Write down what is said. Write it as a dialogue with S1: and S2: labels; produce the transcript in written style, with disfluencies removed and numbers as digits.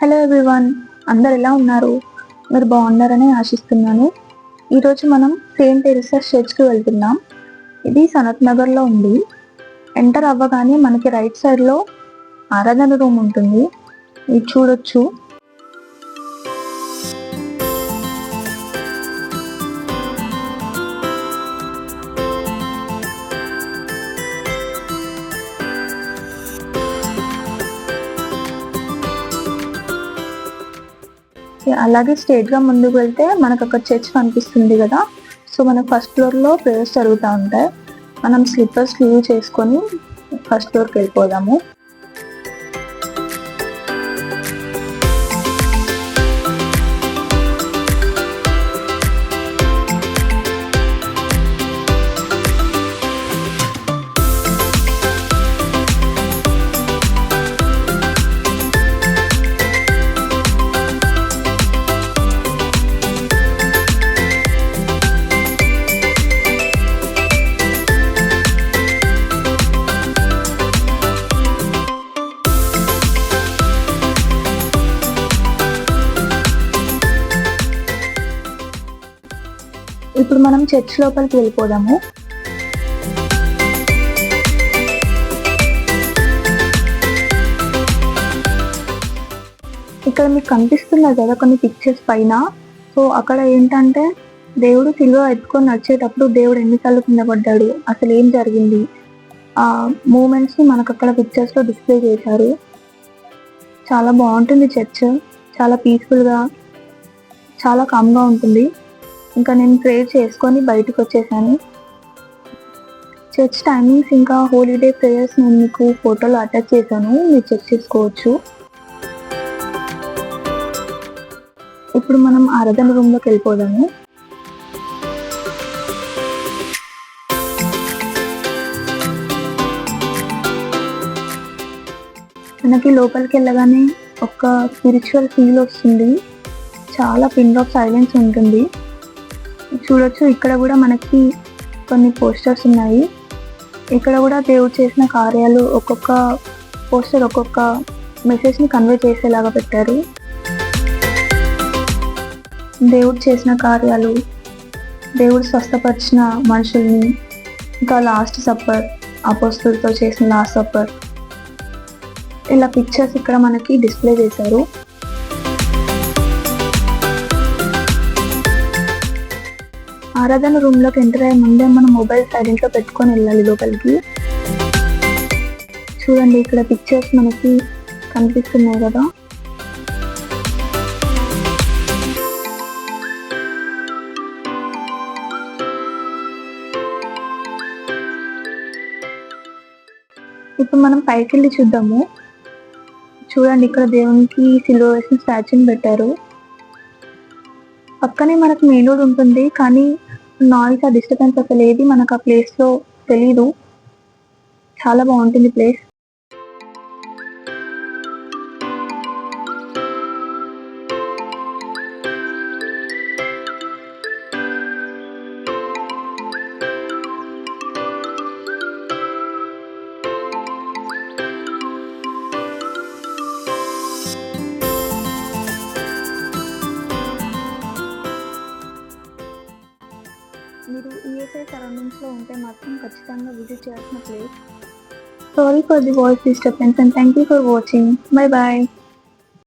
S1: Hello everyone, అందరు ఎలా ఉన్నారు? మీరు బాగున్నారని ఆశిస్తున్నాను. ఈరోజు మనం సెయింట్ టెరిసా చర్చ్కి వెళ్తున్నాం. ఇది సనత్ నగర్లో ఉంది. ఎంటర్ అవ్వగానే మనకి రైట్ సైడ్లో ఆరాధన రూమ్ ఉంటుంది. ఇది చూడొచ్చు. అలాగే స్ట్రేట్గా ముందుకు వెళ్తే మనకు అక్కడ చర్చ్ కనిపిస్తుంది కదా. సో మనకు ఫస్ట్ ఫ్లోర్లో ప్రేయర్స్ జరుగుతూ ఉంటాయి. మనం స్లిప్పర్స్ లీవ్ చేసుకొని ఫస్ట్ ఫ్లోర్కి వెళ్ళిపోదాము. ఇప్పుడు మనం చర్చ్ లోపలికి వెళ్ళిపోదాము. ఇక్కడ మీకు కనిపిస్తున్నారు కదా కొన్ని పిక్చర్స్ పైన. సో అక్కడ ఏంటంటే దేవుడు సిలువ ఎత్తుకొని నడిచేటప్పుడు దేవుడు ఎన్నిసార్లు కింద పడ్డాడు, అసలు ఏం జరిగింది, ఆ మూమెంట్స్ని మనకు అక్కడ పిక్చర్స్లో డిస్ప్లే చేశారు. చాలా బాగుంటుంది చర్చ్, చాలా పీస్ఫుల్గా, చాలా కామ్గా ఉంటుంది. ఇంకా నేను ప్రేయర్ చేసుకొని బయటకు వచ్చేసాను. చర్చ్ టైమింగ్స్ ఇంకా హోలీడే ప్రేయర్స్ నేను మీకు ఫోటోలో అటాచ్ చేశాను, మీరు చెక్ చేసుకోవచ్చు. ఇప్పుడు మనం ఆరాధన రూమ్లోకి వెళ్ళిపోదాము. మనకి లోపలికి వెళ్ళగానే ఒక స్పిరిచువల్ ఫీల్ వస్తుంది. చాలా పిన్ ఆఫ్ సైలెన్స్ ఉంటుంది. చూడొచ్చు, ఇక్కడ కూడా మనకి కొన్ని పోస్టర్స్ ఉన్నాయి. ఇక్కడ కూడా దేవుడు చేసిన కార్యాలు, ఒక్కొక్క పోస్టర్ ఒక్కొక్క మెసేజ్ని కన్వే చేసేలాగా పెట్టారు. దేవుడు చేసిన కార్యాలు, దేవుడు స్వస్థపరిచిన మనుషుల్ని, ఇంకా లాస్ట్ సప్పర్, అపోస్తులతో చేసిన లాస్ట్ సప్పర్, ఇలా పిక్చర్స్ ఇక్కడ మనకి డిస్ప్లే చేశారు. ఆరాధన రూమ్లోకి ఎంటర్ అయ్యే ముందే మనం మొబైల్ సైలెంట్లో పెట్టుకొని వెళ్ళాలి లోపలికి. చూడండి, ఇక్కడ పిక్చర్స్ మనకి కనిపిస్తున్నాయి కదా. ఇప్పుడు మనం పైకి వెళ్ళి చూద్దాము. చూడండి, ఇక్కడ దేవునికి సిలువ వేసిన స్టాచ్యూని పెట్టారు. పక్కనే మనకు మెయిన్ రోడ్ ఉంటుంది, కానీ నాయిస్, ఆ డిస్టర్బెన్స్ అసలు ఏది మనకు ఆ ప్లేస్లో తెలీదు. చాలా బాగుంటుంది ప్లేస్. మీరు ఈఎస్ఐ సరౌండింగ్స్లో ఉంటే మాత్రం ఖచ్చితంగా విజిట్ చేయాల్సిన place. Sorry for the voice disturbance and thank you for watching. Bye bye.